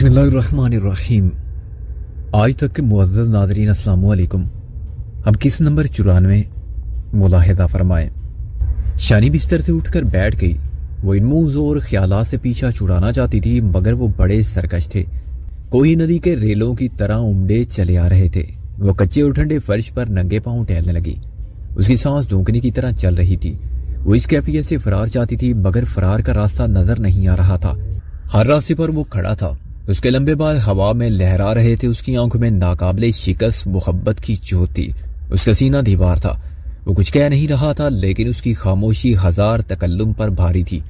बिस्मिल्लाहिर्रहमानिर्रहीम। आज तक के मुअज़्ज़ज़ नाज़रीन अस्सलाम वालेकुम। हम किस नंबर 94 मुलाहिज़ा फरमाएं। शानी बिस्तर से उठकर बैठ गई। वो इन मूज़ और ख्यालात से पीछा छुड़ाना चाहती थी, मगर वो बड़े सरकश थे। कोई नदी के रेलों की तरह उमड़े चले आ रहे थे। वो कच्चे और ठंडे फर्श पर नंगे पांव टहलने लगी। उसकी सांस धोंकने की तरह चल रही थी। वो इस कैफियत से फरार चाहती थी, मगर फरार का रास्ता नजर नहीं आ रहा था। हर रास्ते पर वो खड़ा था। उसके लंबे बाल हवा में लहरा रहे थे। उसकी आंखों में नाकाबिले शिकस्त मोहब्बत की जोत थी। उसका सीना दीवार था। वो कुछ कह नहीं रहा था, लेकिन उसकी खामोशी हजार तकल्लुम पर भारी थी।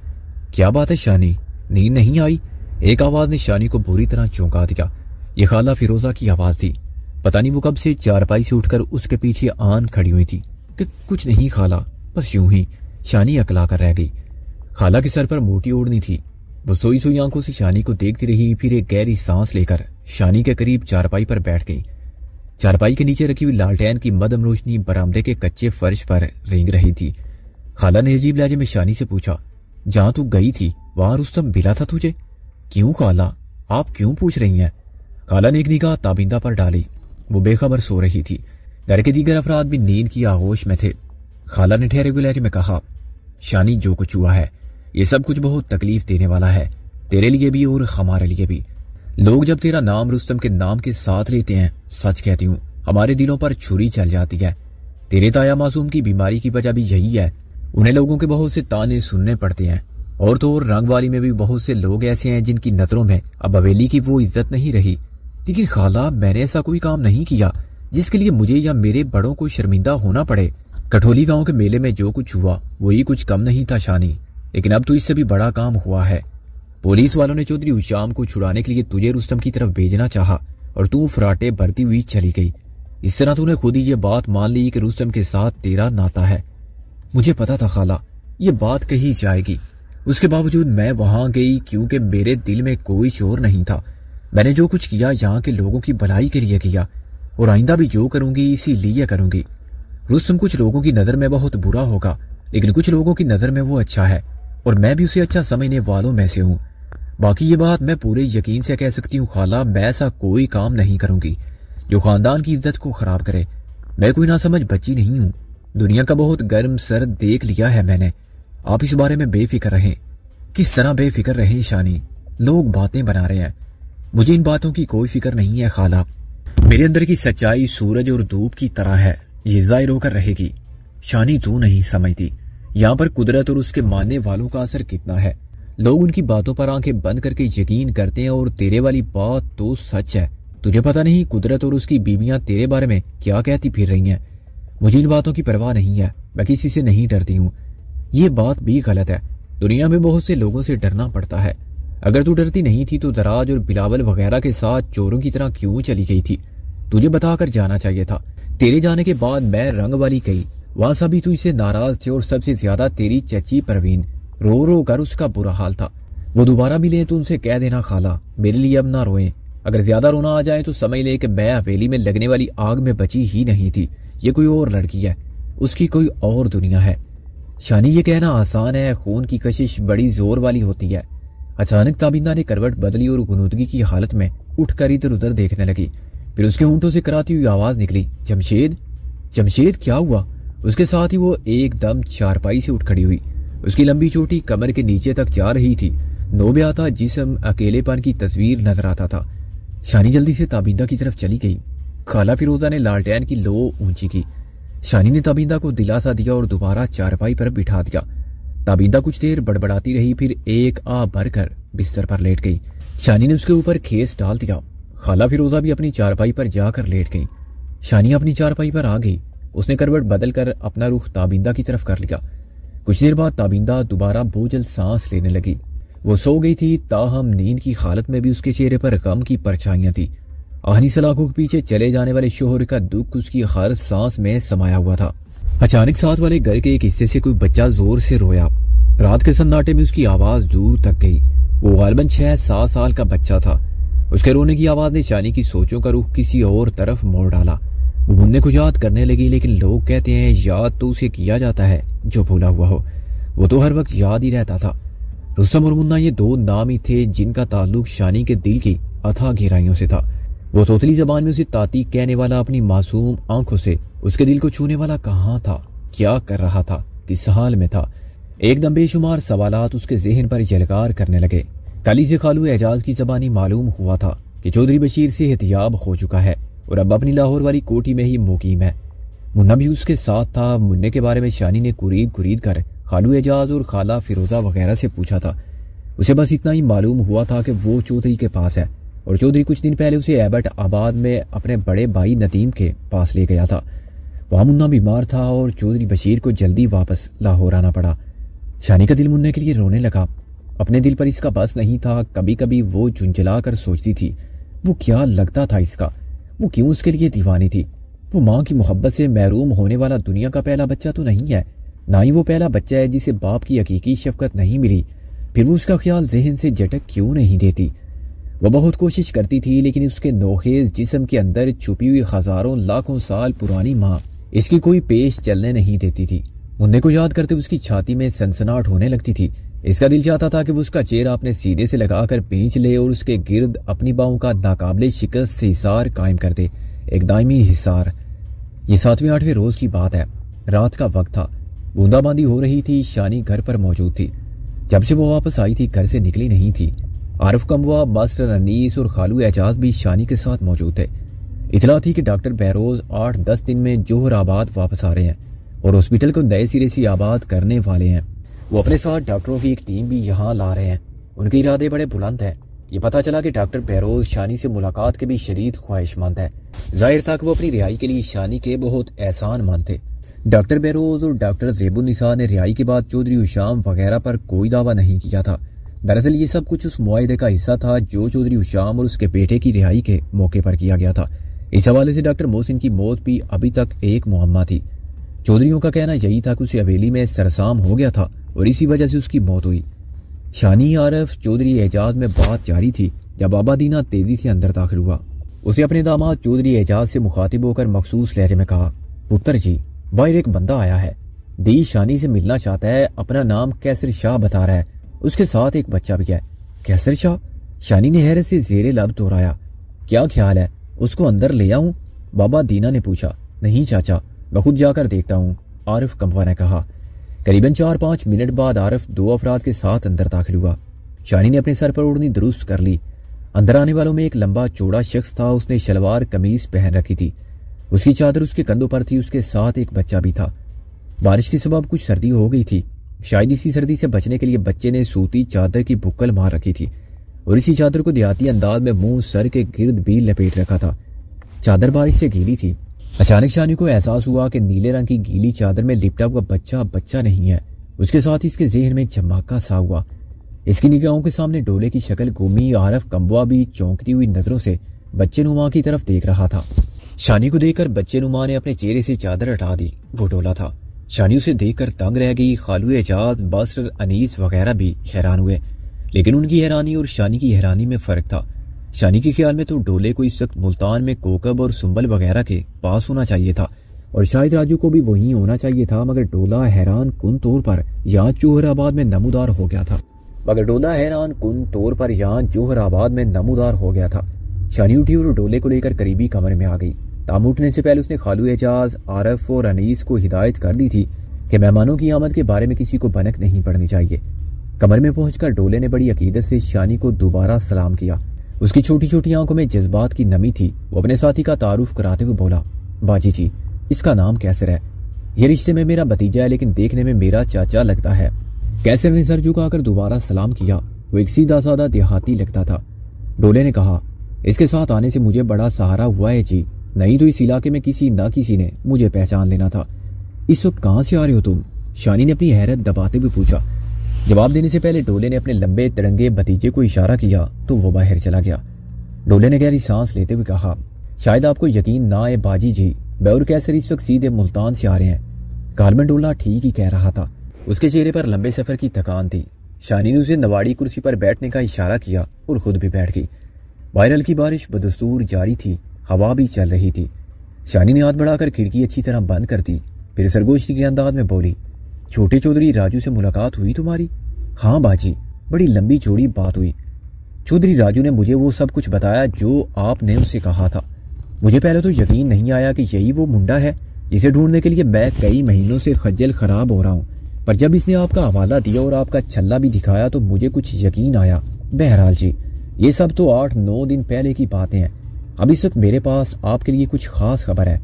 क्या बात है शानी, नींद नहीं आई? एक आवाज ने शानी को बुरी तरह चौंका दिया। ये खाला फिरोजा की आवाज थी। पता नहीं वो कब से चारपाई से उठकर उसके पीछे आन खड़ी हुई थी। कि कुछ नहीं खाला, बस यूं ही। शानी अकला कर रह गई। खाला के सर पर मोटी ओढ़नी थी। वो सोई सोई आंखों से शानी को देखती रही, फिर एक गहरी सांस लेकर शानी के करीब चारपाई पर बैठ गई। चारपाई के नीचे रखी हुई लालटेन की मदम रोशनी बरामदे के कच्चे फर्श पर रेंग रही थी। खाला ने अजीब लहजे में शानी से पूछा, जहां तू गई थी वहां रुस्तम मिला था तुझे? क्यों खाला, आप क्यों पूछ रही हैं? खाला ने एक निगाह ताबिंदा पर डाली। वो बेखबर सो रही थी। घर के दीगर अफराद भी नींद की आगोश में थे। खाला ने ठहरे हुए लहजे में कहा, शानी जो कुछ हुआ है ये सब कुछ बहुत तकलीफ देने वाला है, तेरे लिए भी और हमारे लिए भी। लोग जब तेरा नाम रुस्तम के नाम के साथ लेते हैं, सच कहती हूँ हमारे दिलों पर छुरी चल जाती है। तेरे ताया मासूम की बीमारी की वजह भी यही है। उन्हें लोगों के बहुत से ताने सुनने पड़ते हैं। और तो और रंगवाली में भी बहुत से लोग ऐसे हैं जिनकी नजरों में अब हवेली की वो इज्जत नहीं रही। लेकिन खाला, मैंने ऐसा कोई काम नहीं किया जिसके लिए मुझे या मेरे बड़ों को शर्मिंदा होना पड़े। कठोली गांव के मेले में जो कुछ हुआ वही कुछ कम नहीं था शानी, लेकिन अब तो इससे भी बड़ा काम हुआ है। पुलिस वालों ने चौधरी उशाम को छुड़ाने के लिए तुझे रुस्तम की तरफ भेजना चाहा और तू फराटे भरती हुई चली गई। इस तरह तूने खुद ही ये बात मान ली कि रुस्तम के साथ तेरा नाता है। मुझे पता था खाला ये बात कही जाएगी, उसके बावजूद मैं वहां गई क्योंकि मेरे दिल में कोई शोर नहीं था। मैंने जो कुछ किया यहाँ के लोगों की भलाई के लिए किया, और आइंदा भी जो करूंगी इसीलिए करूंगी। रुस्तम कुछ लोगों की नजर में बहुत बुरा होगा, लेकिन कुछ लोगों की नजर में वो अच्छा है, और मैं भी उसे अच्छा समझने वालों में से हूँ। बाकी ये बात मैं पूरे यकीन से कह सकती हूँ खाला, मैं ऐसा कोई काम नहीं करूंगी जो खानदान की इज्जत को खराब करे। मैं कोई नासमझ बच्ची नहीं हूँ। दुनिया का बहुत गर्म सर देख लिया है मैंने। आप इस बारे में बेफिक्र रहें। किस तरह बेफिक्र रहें शानी? लोग बातें बना रहे हैं, मुझे इन बातों की कोई फिक्र नहीं है खाला। मेरे अंदर की सच्चाई सूरज और धूप की तरह है, ये जाहिर होकर रहेगी। शानी तू नहीं समझती यहाँ पर कुदरत और उसके मानने वालों का असर कितना है। लोग उनकी बातों पर आंखें बंद करके यकीन करते हैं, और तेरे वाली बात तो सच है। तुझे पता नहीं कुदरत और उसकी बीवियां तेरे बारे में क्या कहती फिर रही हैं। मुझे इन बातों की परवाह नहीं है, मैं किसी से नहीं डरती हूँ। ये बात भी गलत है। दुनिया में बहुत से लोगों से डरना पड़ता है। अगर तू डरती नहीं थी तो दराज और बिलावल वगैरह के साथ चोरों की तरह क्यों चली गई थी? तुझे बताकर जाना चाहिए था। तेरे जाने के बाद मैं रंग वाली गई, वहां सभी तुझसे नाराज थे, और सबसे ज्यादा तेरी चची परवीन। रो रो कर उसका बुरा हाल था। वो दोबारा मिले तो उनसे कह देना खाला मेरे लिए अब ना रोए। अगर ज्यादा रोना आ जाए तो समझ ले कि मैं हवेली में लगने वाली आग में बची ही नहीं थी। ये कोई और लड़की है, उसकी कोई और दुनिया है। शानी ये कहना आसान है, खून की कशिश बड़ी जोर वाली होती है। अचानक ताबिंदा ने करवट बदली और गुनूदगी की हालत में उठकर इधर उधर देखने लगी। फिर उसके होंठों से कराती हुई आवाज निकली, जमशेद। जमशेद क्या हुआ? उसके साथ ही वो एकदम चारपाई से उठ खड़ी हुई। उसकी लंबी चोटी कमर के नीचे तक जा रही थी। नोब्याता जिस्म, अकेलेपन की तस्वीर नजर आता था। शानी जल्दी से ताबिंदा की तरफ चली गई। खाला फिरोजा ने लालटेन की लो ऊंची की। शानी ने ताबिंदा को दिलासा दिया और दोबारा चारपाई पर बिठा दिया। ताबिंदा कुछ देर बड़बड़ाती रही, फिर एक आ भरकर बिस्तर पर लेट गई। शानी ने उसके ऊपर खेस डाल दिया। खाला फिरोजा भी अपनी चारपाई पर जाकर लेट गई। शानी अपनी चारपाई पर आ गई। उसने करवट बदल कर अपना रुख ताबिंदा की तरफ कर लिया। कुछ देर बाद ताबिंदा दोबारा बोझल सांस लेने लगी। वो सो गई थी, ताहम नींद की हालत में भी उसके चेहरे पर गम की परछाइयां थी। आहनी सलाखों के पीछे चले जाने वाले शोहर का दुख उसकी हर सांस में समाया हुआ था। अचानक साथ वाले घर के एक हिस्से से कोई बच्चा जोर से रोया। रात के सन्नाटे में उसकी आवाज दूर तक गई। वो गालबन 6-7 साल का बच्चा था। उसके रोने की आवाज ने शानी की सोचों का रुख किसी और तरफ मोड़ डाला। वो मुन्ने को याद करने लगी, लेकिन लोग कहते हैं याद तो उसे किया जाता है जो भूला हुआ हो। वो तो हर वक्त याद ही रहता था। रुस्तम और मुन्ना ये दो नाम ही थे जिनका ताल्लुक शानी के दिल की अथाह गहराइयों से था। वो तोतली जबान में उसे ताती कहने वाला अपनी मासूम आंखों से उसके दिल को छूने वाला कहाँ था, क्या कर रहा था, किस हाल में था। एकदम बेशुमार सवालात उसके जहन पर जलकार करने लगे। कल से खालू एजाज की जबानी मालूम हुआ था कि चौधरी बशीर से एहतियाब हो चुका है और अब अपनी लाहौर वाली कोठी में ही मुकीम है। मुन्ना भी उसके साथ था। मुन्ने के बारे में शानी ने कुरीद कर खालू एजाज और खाला फिरोजा वगैरह से पूछा था। उसे बस इतना ही मालूम हुआ था कि वो चौधरी के पास है और चौधरी कुछ दिन पहले उसे एबट आबाद में अपने बड़े भाई नदीम के पास ले गया था। वहां मुन्ना बीमार था और चौधरी बशीर को जल्दी वापस लाहौर आना पड़ा। शानी का दिल मुन्ने के लिए रोने लगा। अपने दिल पर इसका बस नहीं था। कभी कभी वो झुंझला कर सोचती थी वो क्या लगता था इसका, वो क्यों उसके लिए दीवानी थी। वो माँ की मोहब्बत से महरूम होने वाला दुनिया का पहला बच्चा तो नहीं है, ना ही वो पहला बच्चा है जिसे बाप की हकीकी शफकत नहीं मिली। फिर वो उसका ख्याल जहन से झटक क्यों नहीं देती। वह बहुत कोशिश करती थी लेकिन उसके नोखेज जिस्म के अंदर छुपी हुई हजारों लाखों साल पुरानी माँ इसकी कोई पेश चलने नहीं देती थी। मुन्ने को याद करते उसकी छाती में सनसनाहट होने लगती थी। इसका दिल चाहता था कि वो उसका चेहरा अपने सीधे से लगाकर खींच ले और उसके गिर्द अपनी बाहों का नाकाबिले शिकस्त से हिसार कायम कर दे, एक दायमी हिसार। ये 7वें 8वें रोज की बात है। रात का वक्त था, बूंदाबांदी हो रही थी। शानी घर पर मौजूद थी। जब से वो वापस आई थी घर से निकली नहीं थी। आरिफ कमवा, मास्टर अनीस और खालू एजाज भी शानी के साथ मौजूद थे। इतला थी कि डॉक्टर बहरोज 8-10 दिन में जोहराबाद वापस आ रहे हैं और हॉस्पिटल को नए सिरे से आबाद करने वाले हैं। वो अपने साथ डॉक्टरों की एक टीम भी यहाँ ला रहे हैं। उनके इरादे बड़े बुलंद हैं। ये पता चला कि डॉक्टर बहरोज शानी से मुलाकात के भी शदीद ख्वाहिशमंद है। जाहिर था कि वो अपनी रिहाई के लिए शानी के बहुत एहसानमंद थे। डॉक्टर बहरोज और डॉक्टर ज़ेबुन्निसा ने रिहाई के बाद चौधरी हुशाम वगैरह पर कोई दावा नहीं किया था। दरअसल ये सब कुछ उस मुआहदे का हिस्सा था जो चौधरी हुशाम और उसके बेटे की रिहाई के मौके पर किया गया था। इस हवाले से डॉक्टर मोहसिन की मौत भी अभी तक एक मुअम्मा थी। चौधरियों का कहना यही था कि उसे हवेली में सरसाम हो गया था और इसी वजह से उसकी मौत हुई। शानी आरिफ चौधरी एजाज में बात जारी थी जब बाबा दीना तेजी से अंदर दाखिल हुआ। उसे अपने दामाद चौधरी एजाज से मुखातिब होकर मखसूस लहजे में कहा, पुत्र जी, बाहर एक बंदा आया है। दी शानी से मिलना चाहता है। अपना नाम कैसर शाह बता रहा है। उसके साथ एक बच्चा भी है। कैसर शाह? शानी ने हैरत से जेरे लब दोहराया। क्या ख्याल है, उसको अंदर ले आऊं? बाबा दीना ने पूछा। नहीं चाचा, मैं खुद जाकर देखता हूँ, आरिफ कमवा ने कहा। करीबन 4-5 मिनट बाद आरिफ 2 अफराद के साथ अंदर दाखिल हुआ। शानी ने अपने सर पर ओढ़नी दुरुस्त कर ली। अंदर आने वालों में एक लंबा चौड़ा शख्स था। उसने शलवार कमीज पहन रखी थी। उसकी चादर उसके कंधों पर थी। उसके साथ एक बच्चा भी था। बारिश के सबब कुछ सर्दी हो गई थी। शायद इसी सर्दी से बचने के लिए बच्चे ने सूती चादर की बुक्कल मार रखी थी और इसी चादर को देहाती अंदाज में मुंह सर के गिर्द भी लपेट रखा था। चादर बारिश से गीली थी। अचानक शानी को एहसास हुआ कि नीले रंग की गीली चादर में लिपटा हुआ बच्चा बच्चा नहीं है। उसके साथ इसके जहन में झमाका सा हुआ। इसकी निगाहों के सामने डोले की शक्ल घूमी। आरिफ कमवा भी चौंकती हुई नजरों से बच्चे नुमा की तरफ देख रहा था। शानी को देखकर बच्चे नुमा ने अपने चेहरे से चादर हटा दी। वो डोला था। शानी उसे देखकर तंग रह गई। खालू एजाज, मास्टर अनीस वगैरह भी हैरान हुए, लेकिन उनकी हैरानी और शानी की हैरानी में फर्क था। शानी के ख्याल में तो डोले को इस वक्त मुल्तान में कोकब और सुंबल वगैरह के पास होना चाहिए था और शायद राजू को भी वहीं होना चाहिए था, मगर डोला हैरान कुन तौर पर यहाँ जोहराबाद में नमूदार हो गया था। शानी उठी और डोले को लेकर करीबी कमरे में आ गई। ताम उठने से पहले उसने खालू एजाज, आरिफ और अनीस को हिदायत कर दी थी कि मेहमानों की आमद के बारे में किसी को भनक नहीं पड़नी चाहिए। कमरे में पहुंचकर डोले ने बड़ी अकीदत से शानी को दोबारा सलाम किया। उसकी छोटी छोटी आंखों में जज्बात की नमी थी। वो अपने साथी का तारुफ कराते हुए बोला, बाजी जी, इसका नाम कैसर है। ये रिश्ते में मेरा भतीजा है लेकिन देखने में मेरा चाचा लगता है। कैसर ने सर झुकाकर दोबारा सलाम किया। वो एक सीधा साधा देहाती लगता था। डोले ने कहा, इसके साथ आने से मुझे बड़ा सहारा हुआ है जी, नहीं तो इस इलाके में किसी ने मुझे पहचान लेना था। इस वक्त कहाँ से आ रहे हो तुम? शानी ने अपनी हैरत दबाते हुए पूछा। जवाब देने से पहले डोले ने अपने लंबे तिरंगे भतीजे को इशारा किया तो वो बाहर चला गया। डोले ने गहरी सांस लेते हुए कहा, शायद आपको यकीन ना आए बाजी जी, मैं और कैसर इस वक्त सीधे मुल्तान से आ रहे हैं। गालमन डोला ठीक ही कह रहा था। उसके चेहरे पर लंबे सफर की थकान थी। शानी ने उसे नवाड़ी कुर्सी पर बैठने का इशारा किया और खुद भी बैठ गई। बाहर हल्की बारिश बदस्तूर जारी थी। हवा भी चल रही थी। शानी ने हाथ बढ़ाकर खिड़की अच्छी तरह बंद कर दी। फिर सरगोशी के अंदाज में बोली, छोटे चौधरी राजू से मुलाकात हुई तुम्हारी? हाँ बाजी, बड़ी लंबी चौड़ी बात हुई। चौधरी राजू ने मुझे वो सब कुछ बताया जो आपने उससे कहा था। मुझे पहले तो यकीन नहीं आया कि यही वो मुंडा है जिसे ढूंढने के लिए मैं कई महीनों से खज्जल खराब हो रहा हूँ, पर जब इसने आपका हवाला दिया और आपका छल्ला भी दिखाया तो मुझे कुछ यकीन आया। बहरहाल जी, ये सब तो 8-9 दिन पहले की बातें हैं। अब इस वक्त मेरे पास आपके लिए कुछ खास खबर है।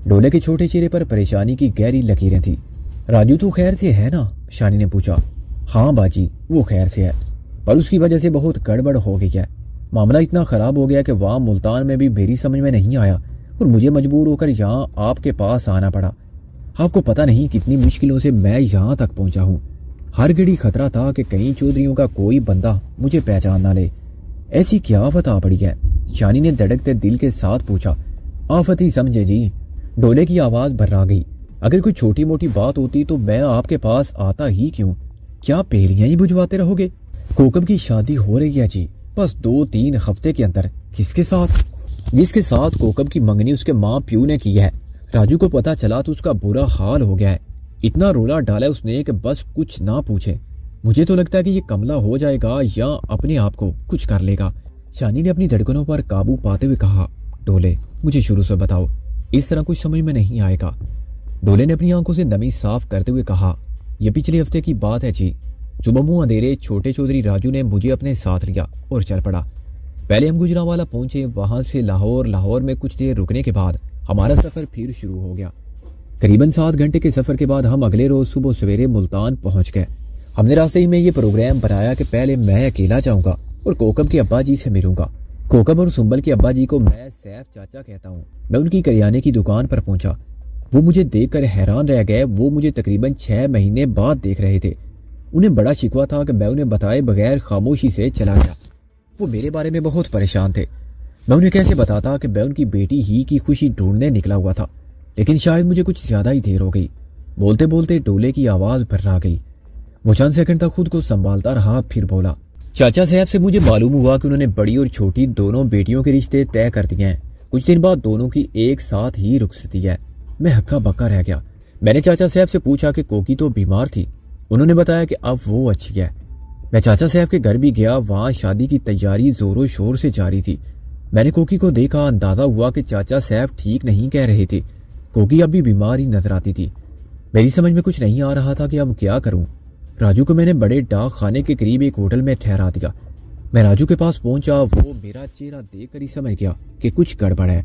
डोले के छोटे चेहरे पर परेशानी की गहरी लकीरें थी। राजू तो खैर से है ना? शानी ने पूछा। हाँ बाजी, वो खैर से है, पर उसकी वजह से बहुत गड़बड़ हो गई है। मामला इतना खराब हो गया कि वहां मुल्तान में भी मेरी समझ में नहीं आया और मुझे मजबूर होकर यहाँ आपके पास आना पड़ा। आपको पता नहीं कितनी मुश्किलों से मैं यहाँ तक पहुंचा हूँ। हर घड़ी खतरा था कि कहीं चौधरियों का कोई बंदा मुझे पहचान ना ले। ऐसी क्या आफत आ पड़ी है? शानी ने धड़कते दिल के साथ पूछा। आफत ही समझे जी। डोले की आवाज भर्रा गई। अगर कोई छोटी मोटी बात होती तो मैं आपके पास आता ही क्यों? क्या पहेलियां ही बुझवाते रहोगे? कोकब की शादी हो रही है जी, बस 2-3 हफ्ते के अंदर। किसके साथ? जिसके साथ कोकब की मंगनी उसके माँ प्यू ने की है। राजू को पता चला तो उसका बुरा हाल हो गया है। इतना रोला डाला उसने कि बस कुछ ना पूछे। मुझे तो लगता है कि ये कमला हो जाएगा या अपने आप को कुछ कर लेगा। शानी ने अपनी धड़कनों पर काबू पाते हुए कहा। डोले, मुझे शुरू से बताओ, इस तरह कुछ समझ में नहीं आएगा। डोले ने अपनी आंखों से नमी साफ करते हुए कहा। यह पिछले हफ्ते की बात है जी। सुबह अंधेरे छोटे चौधरी राजू ने मुझे अपने साथ लिया और चल पड़ा। पहले हम गुजरांवाला पहुंचे, वहां से लाहौर में कुछ देर रुकने के बाद हमारा सफर फिर शुरू हो गया। करीबन 7 घंटे के सफर के बाद हम अगले रोज सुबह सवेरे मुल्तान पहुंच गए। हमने रास्ते ही में ये प्रोग्राम बनाया कि पहले मैं अकेला जाऊंगा और कोकब के अब्बा जी से मिलूंगा। कोकब और सुंबल के अब्बा जी को मैं सैफ चाचा कहता हूँ। मैं उनकी करियाने की दुकान पर पहुंचा। वो मुझे देखकर हैरान रह गए। वो मुझे तकरीबन 6 महीने बाद देख रहे थे। उन्हें बड़ा शिकवा था कि मैं उन्हें बताए बगैर खामोशी से चला गया। वो मेरे बारे में बहुत परेशान थे। मैं उन्हें कैसे बताता कि मैं उनकी बेटी ही की खुशी ढूंढने निकला हुआ था, लेकिन शायद मुझे कुछ ज्यादा ही देर हो गई। बोलते बोलते डोले की आवाज भर्रा गई। वो चंद सेकंड तक खुद को संभालता रहा, फिर बोला। चाचा साहब से मुझे मालूम हुआ कि उन्होंने बड़ी और छोटी दोनों बेटियों के रिश्ते तय कर दिए हैं। कुछ दिन बाद दोनों की एक साथ ही रुखसती है। मैं हक्का बक्का रह गया। मैंने चाचा साहब से पूछा कि कोकी तो बीमार थी। उन्होंने बताया कि अब वो अच्छी है। मैं चाचा साहब के घर भी गया। वहां शादी की तैयारी जोरों शोर से जारी थी। मैंने कोकी को देखा। अंदाजा हुआ कि चाचा साहब ठीक नहीं कह रहे थे। कोकी अब भी बीमार ही नजर आती थी। मेरी समझ में कुछ नहीं आ रहा था कि अब क्या करूं। राजू को मैंने बड़े डाक खाने के करीब एक होटल में ठहरा दिया। मैं राजू के पास पहुंचा। वो मेरा चेहरा देखकर ही समझ गया कि कुछ गड़बड़ है।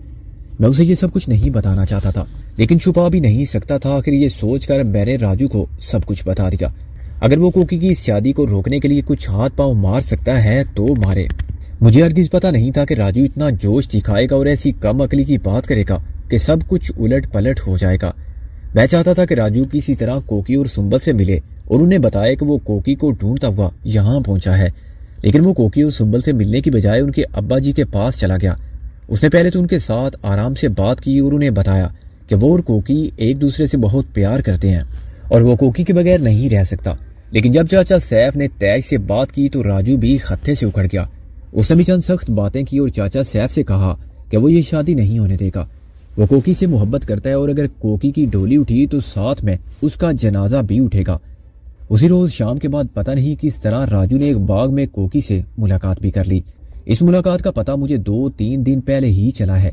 मैं उसे ये सब कुछ नहीं बताना चाहता था, लेकिन छुपा भी नहीं सकता था। आखिर ये सोचकर मैंने राजू को सब कुछ बता दिया। अगर वो कोकी की इस शादी को रोकने के लिए कुछ हाथ पांव मार सकता है तो मारे। मुझे हरगिज पता नहीं था कि राजू इतना जोश दिखाएगा और ऐसी कम अकली की बात करेगा कि सब कुछ उलट पलट हो जाएगा। मैं चाहता था कि राजू किसी तरह कोकी और सुंबल से मिले और उन्हें बताया कि वो कोकी को ढूंढता हुआ यहाँ पहुंचा है, लेकिन वो कोकी और सुंबल से मिलने की बजाय उनके अब्बा जी के पास चला गया। उसने पहले तो उनके साथ आराम से बात की और उन्हें बताया कि वो और कोकी एक दूसरे से बहुत प्यार करते हैं और वो कोकी के बगैर नहीं रह सकता। लेकिन जब चाचा सैफ ने तेज से बात की तो राजू भी खत्ते से उखड़ गया। उसने भी चंद सख्त बातें की और चाचा सैफ से कहा कि वो ये शादी नहीं होने देगा। वो कोकी से मोहब्बत करता है और अगर कोकी की डोली उठी तो साथ में उसका जनाजा भी उठेगा। उसी रोज शाम के बाद पता नहीं किस तरह राजू ने एक बाग में कोकी से मुलाकात भी कर ली। इस मुलाकात का पता मुझे 2-3 दिन पहले ही चला है।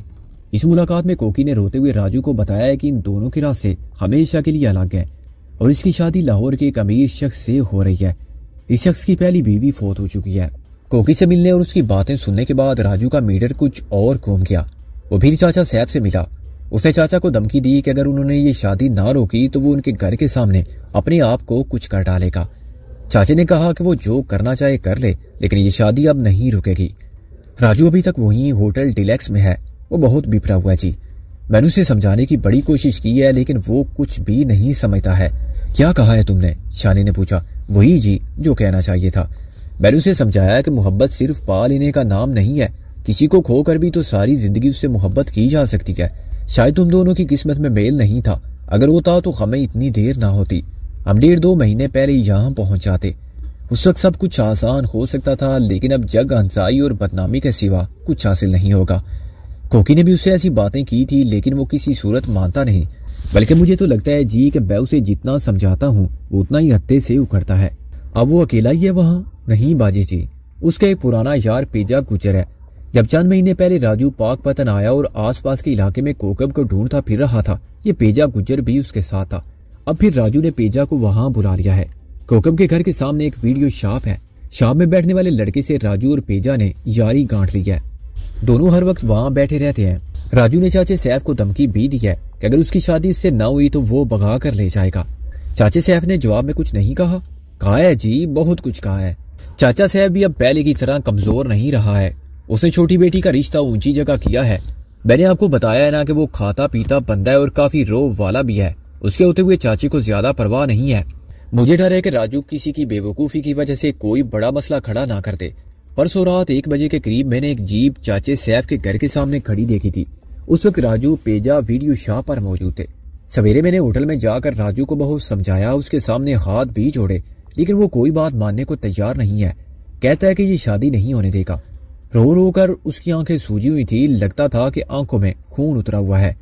इस मुलाकात में कोकी ने रोते हुए राजू को बताया कि इन दोनों के रास्ते हमेशा के लिए अलग हैं और इसकी शादी लाहौर के एक अमीर शख्स से हो रही है। इस शख्स की पहली बीवी फौत हो चुकी है। कोकी से मिलने और उसकी बातें सुनने के बाद राजू का मीटर कुछ और घूम गया। वो फिर चाचा सैफ से मिला। उसने चाचा को धमकी दी कि अगर उन्होंने ये शादी ना रोकी तो वो उनके घर के सामने अपने आप को कुछ कर डालेगा। चाचे ने कहा कि वो जो करना चाहे कर ले, लेकिन ये शादी अब नहीं रुकेगी। राजू अभी तक वहीं होटल डिलेक्स में है। वो बहुत बिपरा हुआ जी। मैंने उसे समझाने की बड़ी कोशिश की है, लेकिन वो कुछ भी नहीं समझता है। क्या कहा है तुमने? शानी ने पूछा। वही जी जो कहना चाहिए था। मैंने उसे समझाया कि मोहब्बत सिर्फ पा लेने का नाम नहीं है। किसी को खोकर भी तो सारी जिंदगी उससे मोहब्बत की जा सकती है। शायद तुम दोनों की किस्मत में मेल नहीं था। अगर होता तो हमें इतनी देर ना होती। हम 1.5-2 महीने पहले यहाँ पहुंच जाते। उस वक्त सब कुछ आसान हो सकता था, लेकिन अब जग हंसाई और बदनामी के सिवा कुछ हासिल नहीं होगा। कोकी ने भी उससे ऐसी बातें की थी, लेकिन वो किसी सूरत मानता नहीं। बल्कि मुझे तो लगता है जी कि मैं उसे जितना समझाता हूँ उतना ही हत्थे से उखड़ता है। अब वो अकेला ही है वहाँ? नहीं बाजी जी, उसका एक पुराना यार पेजा गुजर है। जब चंद महीने पहले राजू पाकपतन आया और आसपास के इलाके में कोकब को ढूंढता फिर रहा था, ये पेजा गुजर भी उसके साथ था। अब फिर राजू ने पेजा को वहां बुला लिया है। कोकब के घर के सामने एक वीडियो शॉप है। शॉप में बैठने वाले लड़के से राजू और पेजा ने यारी गांठ ली है। दोनों हर वक्त वहां बैठे रहते हैं। राजू ने चाचे सैफ को धमकी भी दी है कि अगर उसकी शादी इससे न हुई तो वो भगा कर ले जाएगा। चाचे सैफ ने जवाब में कुछ नहीं कहा। कहा है जी, बहुत कुछ कहा है। चाचा सैफ भी अब पहले की तरह कमजोर नहीं रहा है। उसने छोटी बेटी का रिश्ता ऊंची जगह किया है। मैंने आपको बताया है ना कि वो खाता पीता बंदा है और काफी रोब वाला भी है। उसके होते हुए चाची को ज्यादा परवाह नहीं है। मुझे डर है कि राजू किसी की बेवकूफी की वजह से कोई बड़ा मसला खड़ा ना कर दे। परसों रात 1 बजे के करीब मैंने एक जीप चाचे सैफ के घर के सामने खड़ी देखी थी। उस वक्त राजू पेजा वीडियो शॉप पर मौजूद थे। सवेरे मैंने होटल में जाकर राजू को बहुत समझाया, उसके सामने हाथ भी जोड़े, लेकिन वो कोई बात मानने को तैयार नहीं है। कहता है कि ये शादी नहीं होने देगा। रो रो कर उसकी आंखें सूजी हुई थी। लगता था कि आंखों में खून उतरा हुआ है।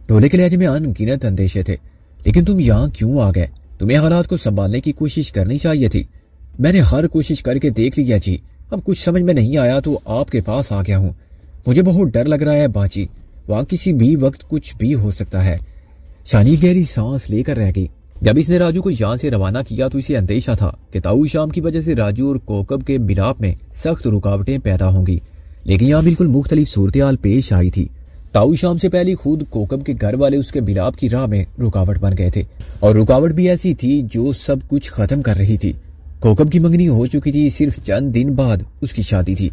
ढोले के लहजे में अनगिनत अंदेशे थे। लेकिन तुम यहाँ क्यों आ गए? तुम्हें हालात को संभालने की कोशिश करनी चाहिए थी। मैंने हर कोशिश करके देख लिया जी। अब कुछ समझ में नहीं आया तो आपके पास आ गया हूँ। मुझे बहुत डर लग रहा है बाजी। वहां किसी भी वक्त कुछ भी हो सकता है। शानी गहरी सांस लेकर रह गई। जब इसने राजू को यहाँ से रवाना किया तो इसे अंदेशा था कि ताऊ शाम की वजह से राजू और कोकब के मिलाप में सख्त रुकावटें पैदा होंगी। लेकिन यहाँ बिल्कुल मुख्तलिफ सूरत-ए-हाल पेश आई थी। ताऊ शाम से पहले खुद कोकब के घर वाले उसके मिलाप की राह में रुकावट बन गए थे, और रुकावट भी ऐसी थी जो सब कुछ खत्म कर रही थी। कोकब की मंगनी हो चुकी थी। सिर्फ चंद दिन बाद उसकी शादी थी।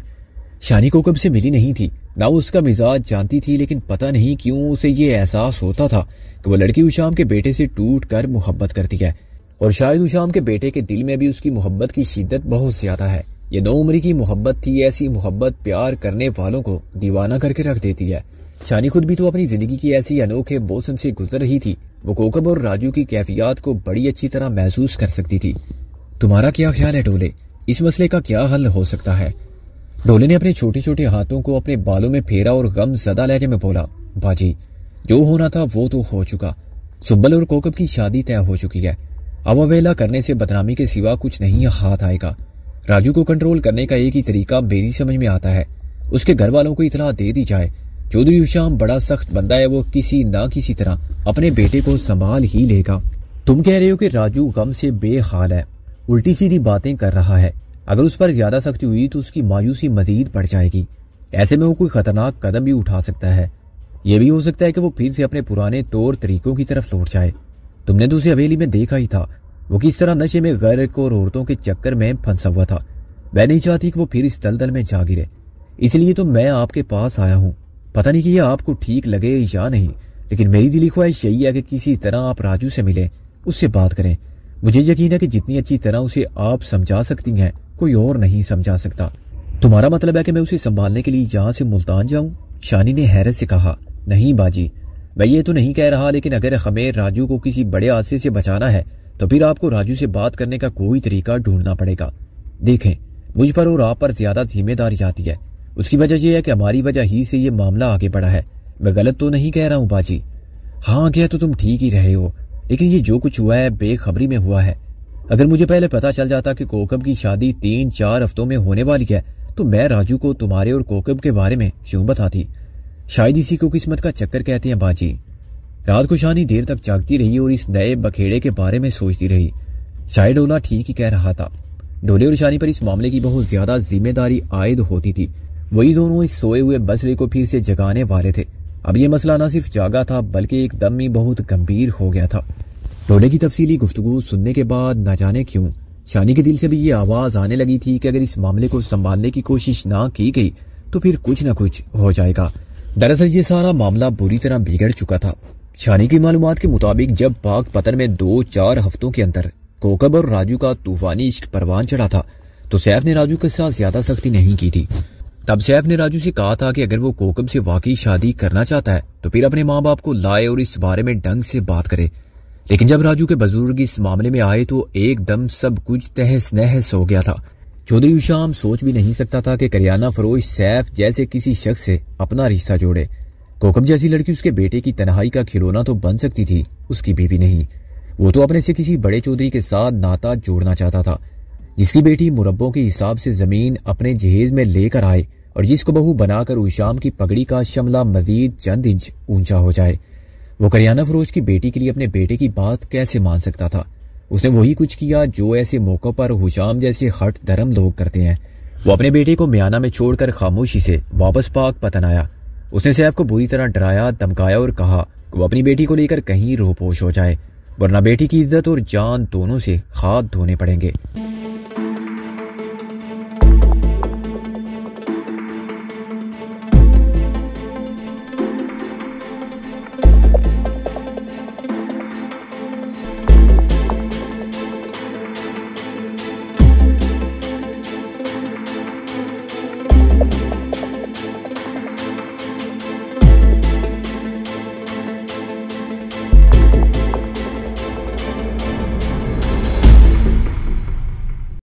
शानी कोकब से मिली नहीं थी, ना उसका मिजाज जानती थी, लेकिन पता नहीं क्यों उसे ये एहसास होता था कि वो लड़की उशाम के बेटे से टूट कर मोहब्बत करती है, और शायद उशाम के बेटे के दिल में भी उसकी मोहब्बत की शिद्दत बहुत ज्यादा है। ये 9 उम्र की मोहब्बत थी। ऐसी मोहब्बत प्यार करने वालों को दीवाना करके रख देती है। शानी खुद भी तो अपनी जिंदगी की ऐसी अनोखे मौसम से गुजर रही थी। वो कोकब और राजू की कैफियत को बड़ी अच्छी तरह महसूस कर सकती थी। तुम्हारा क्या ख्याल है डोले? इस मसले का क्या हल हो सकता है? डोले ने अपने छोटे छोटे हाथों को अपने बालों में फेरा और गम ज़दा लहजे में बोला, बाजी, जो होना था वो तो हो चुका। सुंबल और कोकब की शादी तय हो चुकी है। अब अवेला करने से बदनामी के सिवा कुछ नहीं हाथ आएगा। राजू को कंट्रोल करने का एक ही तरीका मेरी समझ में आता है। उसके घर वालों को इतला दे दी जाए। चौधरी उशाम बड़ा सख्त बंदा है। वो किसी ना किसी तरह अपने बेटे को संभाल ही लेगा। तुम कह रहे हो कि राजू गम से बेहाल है, उल्टी सीधी बातें कर रहा है। अगर उस पर ज्यादा सख्ती हुई तो उसकी मायूसी मजीद बढ़ जाएगी। ऐसे में वो कोई खतरनाक कदम भी उठा सकता है। यह भी हो सकता है कि वो फिर से अपने पुराने तौर तरीकों की तरफ लौट जाए। तुमने तो उसे हवेली में देखा ही था, वो किस तरह नशे में गर्क और औरतों के चक्कर में फंसा हुआ था। मैं नहीं चाहती कि वो फिर इस दलदल में जा गिरे, इसलिए तो मैं आपके पास आया हूँ। पता नहीं कि यह आपको ठीक लगे या नहीं, लेकिन मेरी दिली ख्वाहिश यही है कि किसी तरह आप राजू से मिलें, उससे बात करें। मुझे यकीन है कि जितनी अच्छी तरह उसे आप समझा सकती हैं, कोई और नहीं समझा सकता। तुम्हारा मतलब है कि मैं उसे संभालने के लिए यहाँ से मुल्तान जाऊं? शानी ने हैरत से कहा। नहीं बाजी, मैं ये तो नहीं कह रहा, लेकिन अगर हमें राजू को किसी बड़े हादसे से बचाना है तो फिर आपको राजू से बात करने का कोई तरीका ढूंढना पड़ेगा। देखें, मुझ पर और आप पर ज्यादा जिम्मेदारी आती है। उसकी वजह यह है कि हमारी वजह ही से ये मामला आगे बढ़ा है। मैं गलत तो नहीं कह रहा हूँ बाजी? हाँ गया तो तुम ठीक ही रहे हो, लेकिन ये जो कुछ हुआ है बेखबरी में हुआ है। अगर मुझे पहले पता चल जाता कि कोकब की शादी 3-4 हफ्तों में होने वाली है तो मैं राजू को तुम्हारे और कोकब के बारे में क्यों बताती। शायद इसी को किस्मत का चक्कर कहते हैं बाजी। रात को शानी देर तक जागती रही और इस नए बखेड़े के बारे में सोचती रही। शायद डोला ठीक ही कह रहा था। डोले और शानी पर इस मामले की बहुत ज्यादा जिम्मेदारी आयद होती थी। वही दोनों इस सोए हुए बसरे को फिर से जगाने वाले थे। अब ये मसला न सिर्फ जागा था बल्कि एकदम ही बहुत गंभीर हो गया था। डोले की तफसीली गुफ्तगू सुनने के बाद न जाने क्यों शानी के दिल से भी ये आवाज आने लगी थी कि अगर इस मामले को संभालने की कोशिश ना की गई तो फिर कुछ न कुछ हो जाएगा। दरअसल ये सारा मामला बुरी तरह बिगड़ चुका था। शानी की मालूमात के मुताबिक जब पाकपतन में 2-4 हफ्तों के अंदर कोकब और राजू का तूफानी इश्क परवान चढ़ा था तो सैफ ने राजू के साथ ज्यादा सख्ती नहीं की थी। तब सैफ ने राजू से कहा था कि अगर वो कोकब से वाकई शादी करना चाहता है तो फिर अपने माँ बाप को लाए और इस बारे में ढंग से बात करे। लेकिन जब राजू के बुजुर्ग इस मामले में आए तो एकदम सब कुछ तहस नहस हो गया था। चौधरी उशाम सोच भी नहीं सकता था कि करियाना फरोश सैफ जैसे किसी शख्स से अपना रिश्ता जोड़े। कोकब जैसी लड़की उसके बेटे की तन्हाई का खिलौना तो बन सकती थी, उसकी बीवी नहीं। वो तो अपने से किसी बड़े चौधरी के साथ नाता जोड़ना चाहता था। जिसकी बेटी मुरब्बों के हिसाब से जमीन अपने जहेज में लेकर आए और जिसको बहू बनाकर उशाम की पगड़ी का शमला मजीद चंद इंच ऊंचा हो जाए। वो करियाना फरोश की बेटी के लिए अपने बेटे की बात कैसे मान सकता था? उसने वही कुछ किया जो ऐसे मौकों पर हुशाम जैसे हट धर्म लोग करते हैं। वो अपने बेटे को म्याना में छोड़कर खामोशी से वापस पाक पतन आया। उसने सैफ को बुरी तरह डराया, धमकाया और कहा कि वो अपनी बेटी को लेकर कहीं रोपोश हो जाए, वरना बेटी की इज्जत और जान दोनों से हाथ धोने पड़ेंगे।